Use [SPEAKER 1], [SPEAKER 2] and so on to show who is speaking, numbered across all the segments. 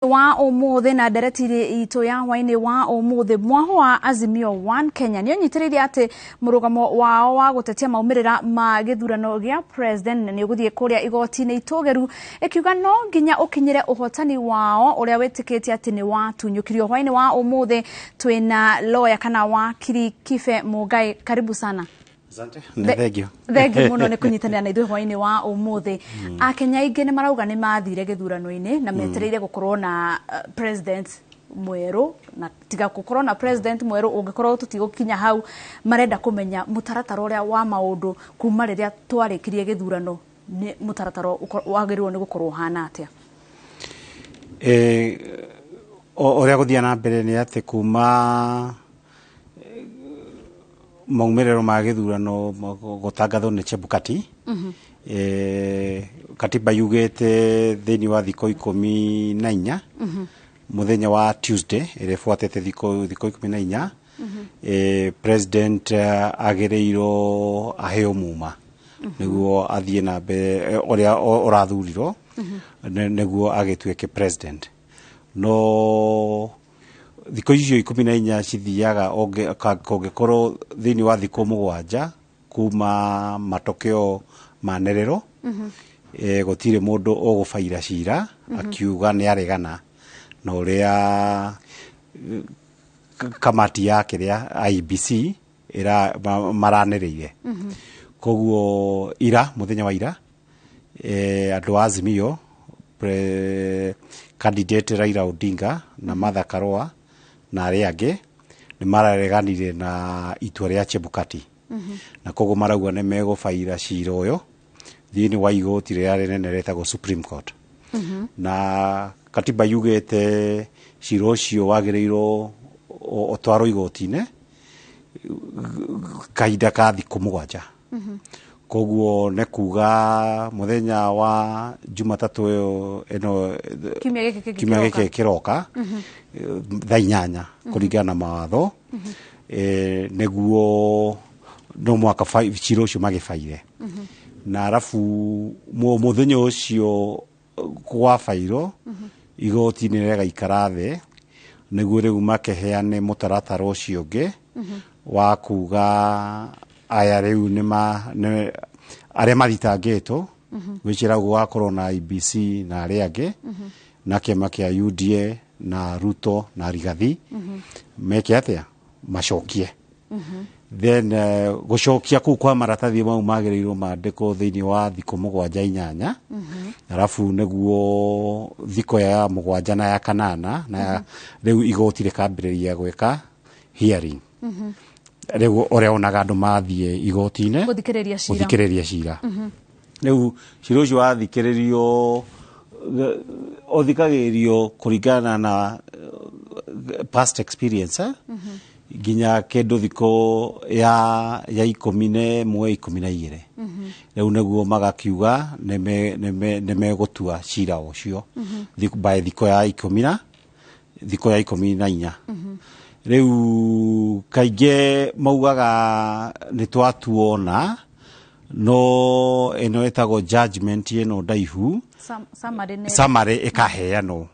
[SPEAKER 1] wa umuthi na nderetiri itu ya hwaini wa umuthi mwaho wa Azimio One Kenya niyo nyitiririe ati murugamo wao wa gutetia maumirira ma githurano gia president ni guthie kuria igoti-ini itogeru ikiuga no nginya ukinyire uhotani wao uria wetikitie ati ni watunyukirio hwaini wa umuthi twina lawyer kana wakiri Kibe Mugai, karibu sana.
[SPEAKER 2] Asante. Thengio.
[SPEAKER 1] Thengio muno ni kunyitanira na ithuĩ hwaini wa umuthi. Akenya aingĩ ni marauga ni mathire githurano-ini na metereire gukorwo na president mweru na tiga gukorwo na president mweru ungikorwo tutigukinya hau marenda kumenya mutaratara uria wa maundu kuma riria twarikirie githurano ni mutaratara wagĩrĩirwo ni gukorwo hana atia.
[SPEAKER 2] Oria guthia na mbere ni ati kuma maumerero ma githurano gutangathwo ni Chebukati. Katiba yugete thini wa thiko 14 muthenya wa Tuesday ire fuatete thiko 14 president agereiro aheo muma niguo athie na mbere oria orathurirwo niguo agituike president no thiko icio 14 cithiaga ongekorwo thini wa thiko 7 kuma matokeo manerero gutire mundu ogufaira cira akiuga ni aregana na uria kamati yake ya IBC ira maranereire koguo ira muthenya wa ira andu Azimio candidate Raila Odinga na Martha Karua na aria angi ni marareganire na itua ria Chebukati na koguo marauga ni megufaira cira uyo thini wa igoti ria rinene retagwo Supreme Court na katiba yugete cira ucio wagiriirwo otwaro igoti-ini kahinda ka thikũ 7 koguo ne kuga muthenya wa Jumatatu eno kimya giki kiroka thaa 8 kuringana na mawatho neguo no mwaka 5 cira ucio magifaire na arafu muthenya ucio kwa fairo igoti ni rega ikarathe neguo riu makeheane mutaratara ucio ungi wa kuga aya riu ni aria mathitangitwo wiciragwo wakorwo na IBC na aria angi na kiama kia UDA na Ruto na Rigathi meke atia macokie then gucokia kuu kwa maratathi mau magiriirwo mandiko thini wa thiko 7 arafu neguo thiko ya 7 na ya 8 na riu igoti rikambiriria gweka hearing riu oria onaga andu mathie igoti-ini guthikiriria cira riu cira ucio wathikiririo othikagiririo kuringana na past experience ginya kendo thiko ya 11 12 riu neguo magakiuga neme gutua cira ucio by thiko ya 14 riu kainge maugaga ni twatuona no eno etago judgment eno ndaihu summary ikaheanwo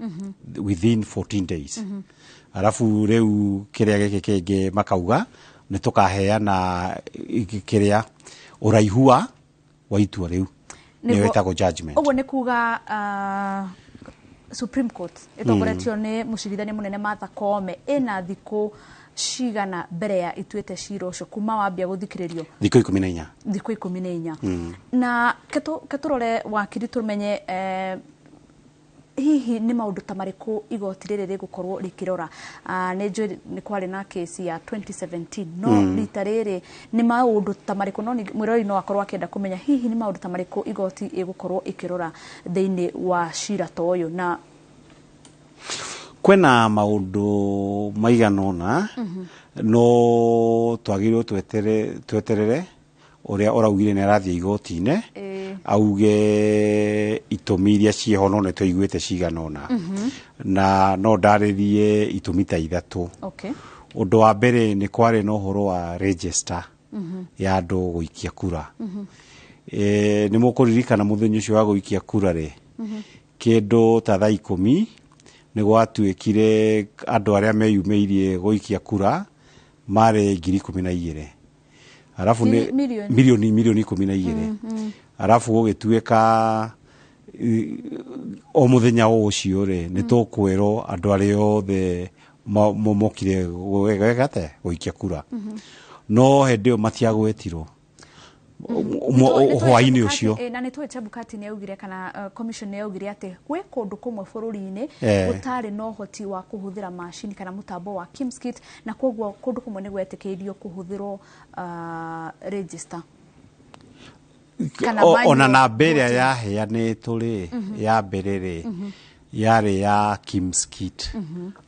[SPEAKER 2] within 14 days arafu riu kiria giki kingi makauga ni tukaheana kiria uraihu wa itua riu ni wetagwo judgment
[SPEAKER 1] uguo ni kuga Supreme Court itongoretio ni mucirithania munene Martha Koome ina thiko cigana mbere ya ituite cira ucio kuma wambia guthikiririo
[SPEAKER 2] thiko
[SPEAKER 1] 14 na keturore wakiri tumenye hihi ni maundu ta mariku igoti riri rigukorwo rikirora ni kwari na case ya 2017 no rita riri ni maundu ta mariku no mwirori no akorwo akenda kumenya hihi ni maundu ta mariku igoti igukorwo ikirora thiini wa cira ta uyu na
[SPEAKER 2] kwena maundu maiganona no twagirwo tweterere uria oraugire ni arathie igoti-ini auge itumi iria cieho no nitwaiguite ciganona na no ndaririe itumi ta 3 undu wa mbere ni kware no horo wa register ya andu guikia kura ni mukuririkana muthenya ucio wa guikia kura kindu ta thaa 10 nĩ gwatuĩkire andũ arĩa meyumĩirie gũikia kura marĩ 12,000 arafu nĩ milioni 12 arafu gũgĩtuĩka o mũthenya ũcio rĩ nĩ tũkwĩrwo andũ arĩa othe mokire gũikia kura no hĩndĩ ĩyo matiagwetirwo hwainĩ ũcio
[SPEAKER 1] na nĩ tũĩ Chebukati nĩ augire kana commission nĩ yaugire atĩ gwĩ kũndũ kũmwe bũrũri-inĩ gũtarĩ na ũhoti wa kũhũthĩra macini kana mũtambo wa KIMS-KIT na koguo kũndũ kũmwe nĩ gwetĩkĩirio kũhũthĩrwo register
[SPEAKER 2] ona na mbere yaheanĩtwo rĩ ya mbere rĩ yarĩ ya KIMS-KIT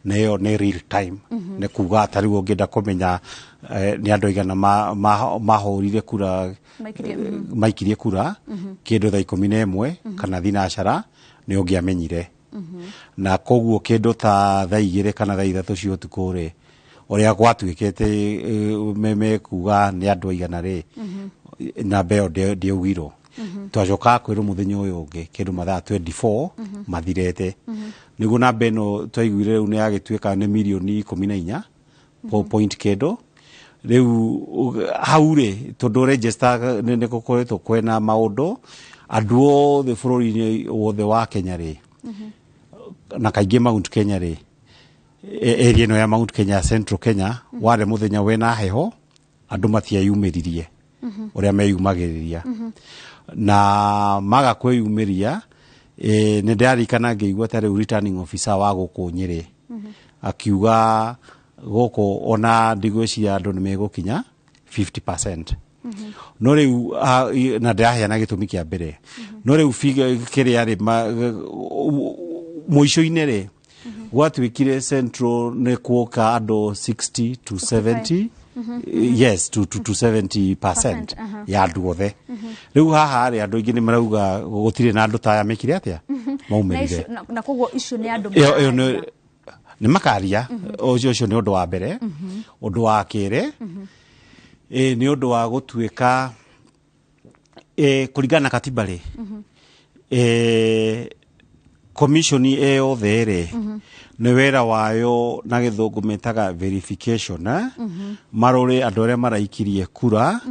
[SPEAKER 2] nayo nĩ real time nĩ kuga atari ũngĩenda kũmenya nĩ andũ aigana mahũrire kura maikirie kura kĩndũ thaa 11 kana thinacara nĩ ũngĩamenyire na koguo kĩndũ ta thaa 2 kana thaa 3 cia ũtukũ rĩ ũrĩa gwatuĩkĩte mekuga nĩ andũ aigana rĩ namba ĩyo ndĩaugirwo twacokaga kwĩrwo mũthenya ũyũ ũngĩ kĩndũ mathaa 24 mathirete nĩguo namba ĩno twaiguire rĩu nĩ yagĩtuĩka nĩ milioni 14 point kĩndũ rĩu hau rĩ tondũ register nĩ gũkoretwo kwĩna maũndũ andũ othe bũrũri-inĩ wothe wa Kenya rĩ na kaingĩ Mount Kenya rĩ area ĩno ya Mount Kenya Central Kenya warĩ mũthenya wĩna heho andũ matiayumĩririe ũrĩa meyumagĩrĩria na maga kwĩyumĩria nĩ ndarikana ngĩigua ta rĩu returning officer wa gũkũ Nyĩrĩ akiuga gũkũ ona ndigwĩciria andũ nĩ megũkinya 50% no rĩu na ndaheana gĩtũmi kĩa mbere no rĩu kĩrĩa rĩ mũico-inĩ rĩ gwatuĩkire Central nĩ kuoka andũ 60 to 70 yes to 70% ya andũ othe rĩu haha rĩ andũ aingĩ nĩ marauga gũtirĩ na andũ taya mekire atĩa maumĩrire
[SPEAKER 1] na koguo icio nĩ andũ
[SPEAKER 2] nĩ makaria ũcio nĩ ũndũ wa mbere ũndũ wa kerĩ nĩ ũndũ wa gũtuĩka kũringana na katiba rĩ commission yothe rĩ nĩ wĩra wayo na gĩthũngũ metaga verification marore andũ arĩa maraikirie kura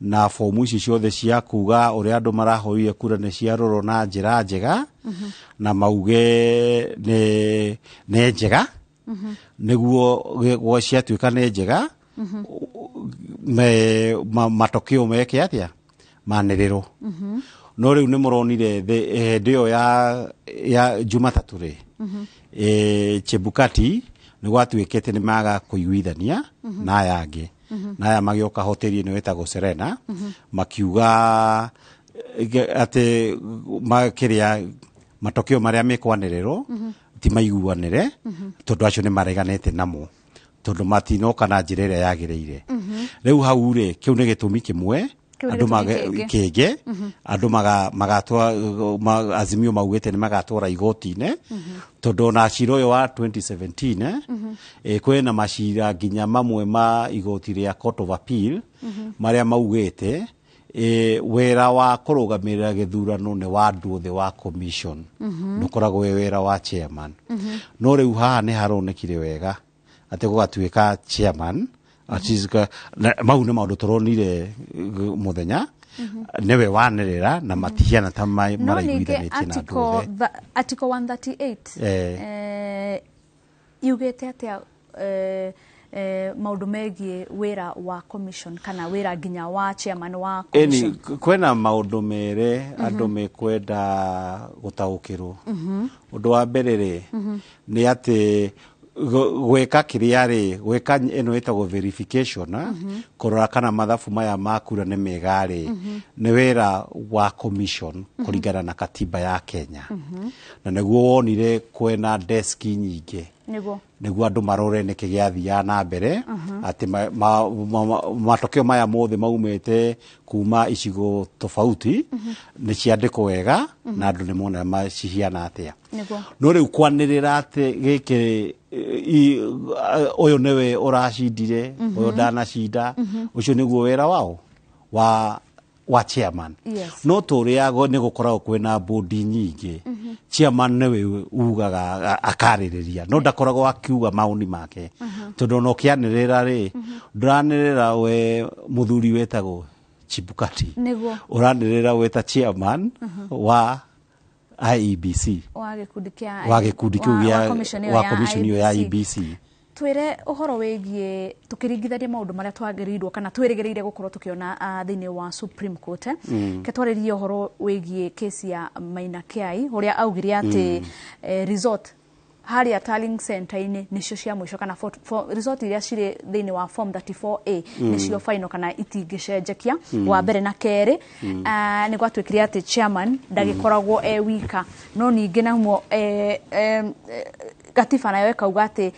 [SPEAKER 2] na fomu ici ciothe cia kuga ũrĩa andũ marahũrire kura nĩ ciarorwo na njĩra njega na mauge nĩ njega nĩguo ciatuĩka nĩ njega matokeo meke atĩa manĩrĩrwo no rĩu nĩ mũronire hĩndĩ ĩyo ya Jumatatũ rĩ Chebukati nĩ gwatuĩkĩte nĩ maga kũiguithania na aya angĩ na aya magĩoka hoteli ĩno ĩtagwo Serena makiuga atĩ makĩrĩa matokeo marĩa mekwanĩrĩrwo ti maiguanĩre tondũ acio nĩ mareganĩte namo tondũ matinoka na njĩra ĩrĩa yagĩrĩire rĩu hau rĩ kĩu nĩ gĩtũmi kĩmwe andũ kĩngĩ andũ magatwara Azimio maugĩte nĩ magatwara igoti-inĩ tondũ na cira ũyũ wa 2017 kwĩna macira nginya mamwe ma igoti rĩa Court of Appeal marĩa maugĩte wĩra wa kũrũgamĩrĩra gĩthurano nĩ wa andũ othe wa commission ndũkoragwo wĩ wĩra wa chairman no rĩu haha nĩ haronekire wega atĩ gũgatuĩka chairman mau nĩ maũndũ tũronire mũthenya nĩwe wanĩrĩra na matihiana ta maraiguithanĩtie na andũ othe
[SPEAKER 1] Article 138 yugĩte atĩa maũndũ megiĩ wĩra wa commission kana wĩra nginya wa chairman wa commission
[SPEAKER 2] kwĩna maũndũ merĩ andũ mekwenda gũtaũkĩrwo ũndũ wa mbere rĩ nĩ atĩ gwĩka kĩrĩa rĩ gwĩka ĩno ĩtagwo verification kũrora kana mathabu maya makura nĩ mega rĩ nĩ wĩra wa commission kũringana na katiba ya Kenya na nĩguo wonire kwĩna desk nyingĩ nĩguo andũ marore nĩkĩ gĩathiaga na mbere atĩ matokeo maya mothe maumĩte kuma icigo tofauti nĩ ciandĩkwo wega na andũ nĩ mona macihiana atĩa no rĩu kwanĩrĩra atĩ gĩkĩ ũyũ nĩwe ũracindire ũyũ ndanacinda ũcio nĩguo wĩra wao wa chairman.
[SPEAKER 1] Yes.
[SPEAKER 2] No turiago ni gukoragwo kwina bodi nyingi. Chairman niwe ugaga akaririria. No ndakoragwo akiuga mauni make. Tondu no kianirira ri ndranirira we muthuri wetagwo Chibukati.
[SPEAKER 1] Niguo.
[SPEAKER 2] Uranirira weta chairman wa IEBC.
[SPEAKER 1] Wa gikundi kia
[SPEAKER 2] wa commission ya IEBC.
[SPEAKER 1] Twire uhoro wegie tukiringithania maundu maria twagirirwo kana twirigereire gukorwo tukiona thiini wa Supreme Court ke twaririe uhoro wegie kesi ya Maina Kiai uria augire ati resort haria Tarling Center-ini nicio cia mwisho kana resort iria cire thiini wa form 34A nicio final kana itingicenjekia wa mbere na keri ni gwatwikire ati chairman ndagikoragwo wika no ningi na humo gatiba nayo ekauga ati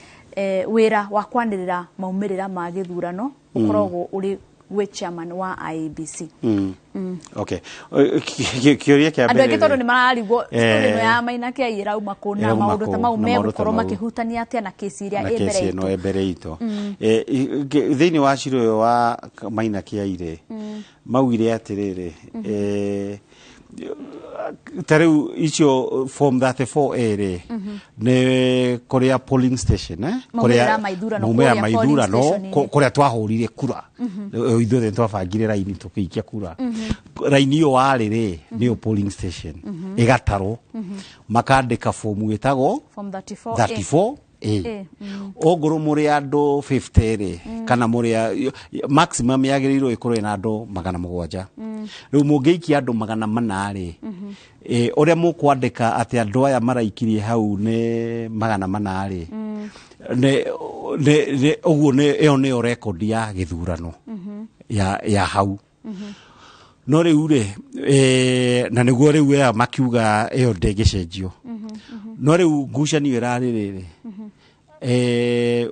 [SPEAKER 1] wira wa kwanirira maumirira ma githurano ukoragwo uri we chairman wa IEBC.
[SPEAKER 2] Okay. Kioria kia
[SPEAKER 1] mbere. Andu agitondo ni mararigwo story no ya Maina Kiai irauma kuna maundu ta mau megukorwo makihutania atia na kesi iria
[SPEAKER 2] embere ito. Na kesi no embere ito. Thiini wa ciro wa Maina Kiai ri maugire atiriri tareu icio form 34A ri ne korea polling station
[SPEAKER 1] korea
[SPEAKER 2] maithura no korea twahurire kura ithuothe twabangire raini tukiikia kura raini yo wari ri ni polling station igataro makandika form wetagwo
[SPEAKER 1] form 34A
[SPEAKER 2] ogoro muri andu 50 ri kana muri maximum yagirirwo ikorwe na andu 700 riu mungiikia andu 400 ri uria mukwandika ati andu aya maraikirie hau ne 400 ri ne oguo ne eo ne record ya githurano ya hau no riu ri na niguo riu ya makiuga eo ndegicenjio no riu ngucanio irari riri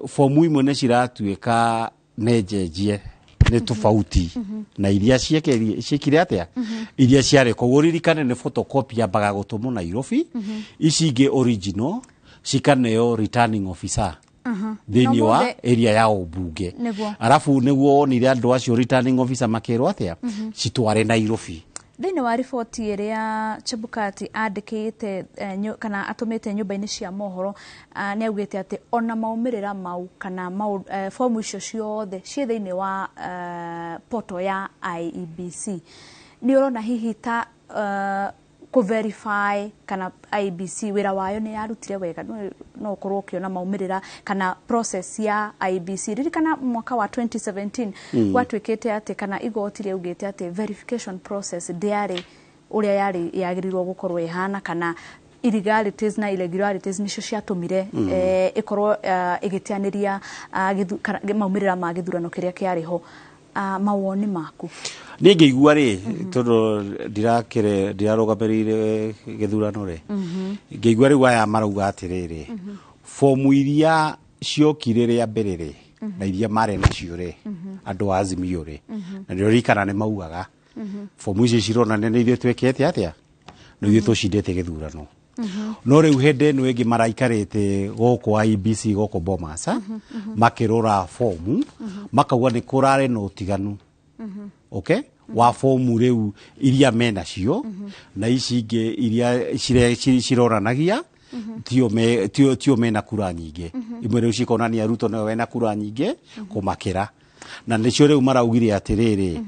[SPEAKER 2] fomu imwe ne ciratuika nejenjie ne tofauti na iria ciekire atia iria ciare kuguririkane ne photocopy ya baga gutumo Nairobi ici ingi original cikaneo returning officer thini wa area ya ubunge arafu niguo onire andu acio returning officer makero atia citware Nairobi.
[SPEAKER 1] Thini wa riboti iria Chebukati andikite kana atumite nyumba-ini cia mohoro ni augite ati ona maumirira mau kana fomu icio ciothe cie thini wa portal ya IEBC ni urona hihi ta verify kana IEBC wira wayo ni yarutire wega no korwo kiona maumirira kana process ya IEBC riri kana mwaka wa 2017 gwatwikite ati kana igoti riugite ati verification process diari uria yari yagirirwo gukorwo ihana kana illegalities na irregularities nicio ciatumire ikorwo igitianiria maumirira ma githurano kiria kiariho mawoni maku
[SPEAKER 2] ni ngeigua ri tondu ndirarugamirire githurano ri ngeigua ri aya marauga atiriri fomu iria ciokire ria mbere ri na iria mare nacio ri andu Azimio ri na ndirikana ni maugaga fomu icio cirona ne ithuĩ twekete atia no ithuĩ tucindete githurano no riu hende no ingi maraikarite goko IEBC goko Bomas makirora fomu makauga ni kurare no tiganu okay wa fomu riu iria mena cio na ici ingi iria ciroranagia tio mena kura nyingi imwe riu cikonania Ruto no wena kura nyingi kumakira na nicio riu maraugire atiriri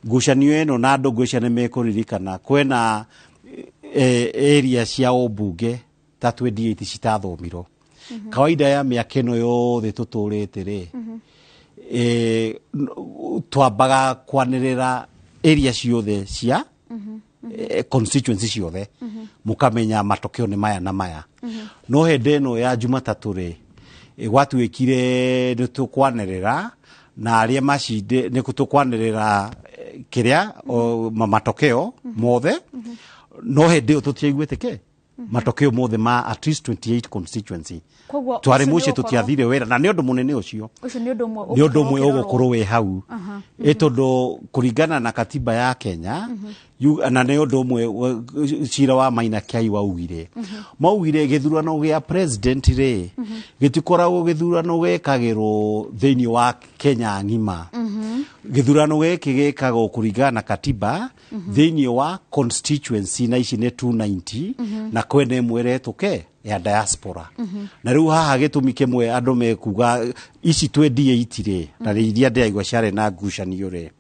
[SPEAKER 2] ngucanio eno na andu ngucane mekuririkana kwena area cia obunge ta 28 citathomirwo kawaida ya miaka ino yothe tuturite ri twambaga kwanirira area ciothe cia constituency ciothe mukamenya matokeo ni maya na maya no hende no ya Jumatatu ri gwatwikire nitukwanirira na aria macinde nikutukwanirira kiria matokeo mothe no hende tutiaiguite ke matokeo mothe ma at least 28 constituency twari muci tutiathire wera na ni undu munene ucio ni undu umwe ugukorwo we hau tondu kuringana na katiba ya Kenya na ni undu umwe cira wa Maina Kiai waugire maugire githurano gia president ri gitikoragwo githurano gekagirwo thiini wa Kenya ngima githurano giki gikagwo kuringana na katiba thiini wa constituency na ici ni 290 na kwene mweretuke ya diaspora na riu haha gitumi kimwe andu mekuga ici 28 ri na iria ndiaigua ciare na ngucanio ri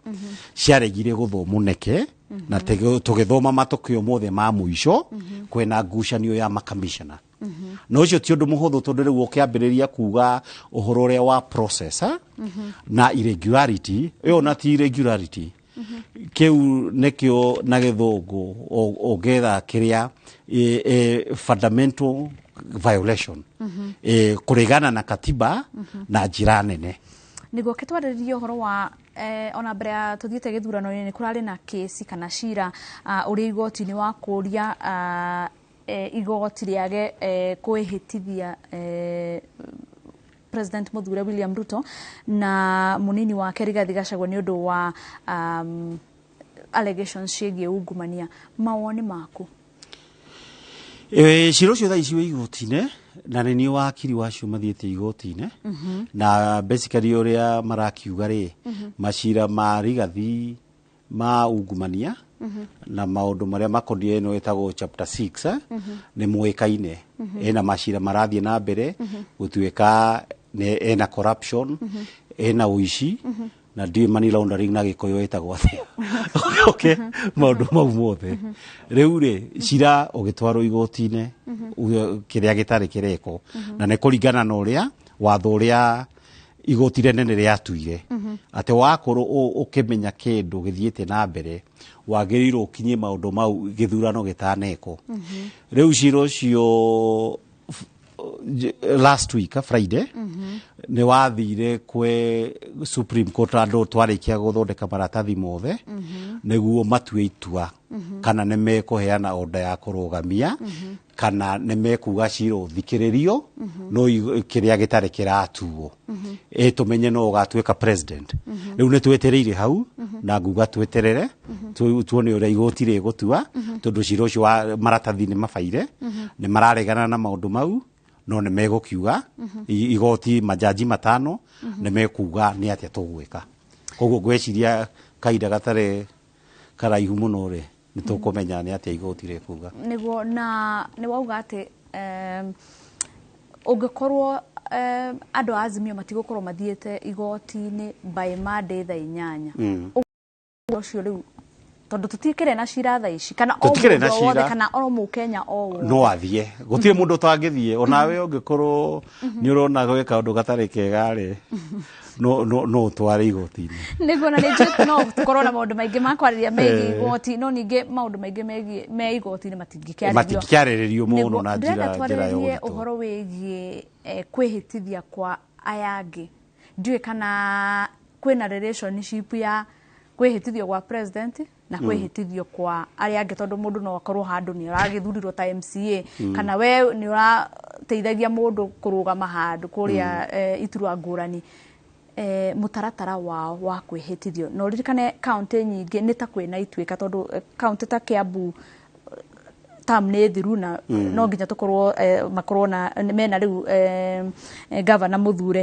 [SPEAKER 2] ciaregire guthomo neke na tugithoma matukio mothe ma muico kwena ngucanio ya makamishana no ucio ti undu muhuthu tondu riu ukiambiriria kuga uhoro uria wa process na irregularity yo na ti irregularity kiu nekio na githungu ogetha kiria fundamental violation kurigana na katiba na njira nene
[SPEAKER 1] niguo kitwariririe uhoro wa ona mbere ya tuthiite githurano ni kurari na kesi kana cira uri igoti-ini wa kuria igoti riage kwihitithia President Muthure William Ruto na munini wake Rigathi Gachagua ni undu wa allegations ciĩgiĩ ungumania. Mawoni maku?
[SPEAKER 2] Ciro cio thaa ici igoti-inĩ na nĩ wakiri wacio mathiĩte igoti-inĩ na basically uria marakiuga ri macira ma Rigathi ma ungumania na maundu maria makonie no etagwo chapter 6 ni mwikaine ena macira marathie na mbere gutuika ena corruption ena uici na ndi money laundering na gikoyo etagwo atia okay maundu mau mothe riu ri cira ugitwaro igoti-inĩ kiria gitari kireko na ne kuringana na uria watho uria igoti rinene riatuire ate wakoro ukimenya kindu githiite na mbere wagiriirwo ukinyie maundu mau githurano gitaneko riu ciro cio last week Friday ni wathire kwe Supreme Court andu twarikia guthondeka maratathi mothe niguo matue itua kana ne mekuheana order ya kurugamia kana ne mekuga ciro thikiririo no kiria gitare kiratuo tumenye no ugatuika president riu ne twetereire hau na nguga tweterere tuone uria igoti ri gutua tondu ciro cio maratathi ni mabaire ni mararegana na maundu mau no ne megukiuga igoti majaji matano ne mekuga ni atia tugwika koguo gweciria kaida gatare karaihu muno ri ni tukumenya ni atia igoti ri kuga
[SPEAKER 1] niguo na ni wauga ati ungikorwo andu Azimio matigukorwo mathiete igoti-ini by Monday thaa 8 ucio riu tondu tutikire na cira thaa ici kana o wothe kana o Mukenya o wothe
[SPEAKER 2] no athie gutire mundu tangithie onawe ungikorwo ni urona gwika undu gatari kega ri no tware igoti-ini
[SPEAKER 1] niguo na nĩ no tukorwo na maundu maingi makwariria megiĩ igoti no ningi maundu maingi megiĩ me igoti-ini
[SPEAKER 2] matingĩkiarĩrĩrio muno na njĩra
[SPEAKER 1] yothe uhoro wigiĩ kwihitithia kwa ayangi ndiwe kana kwina relationship ya kwihitithio kwa president na kwihitithio kwa aria angi tondu mundu no akorwo handu ni aragithurirwo ta MCA kana we ni urateithagia mundu kurugama handu kuria iturwa ngurani mutaratara wao wa kwihitithio no ririkane county nyingi ni ta kwina ituika tondu county ta Kiambu tam ne thiru na no nginya tukorwo makorwo na mena riu governor Muthure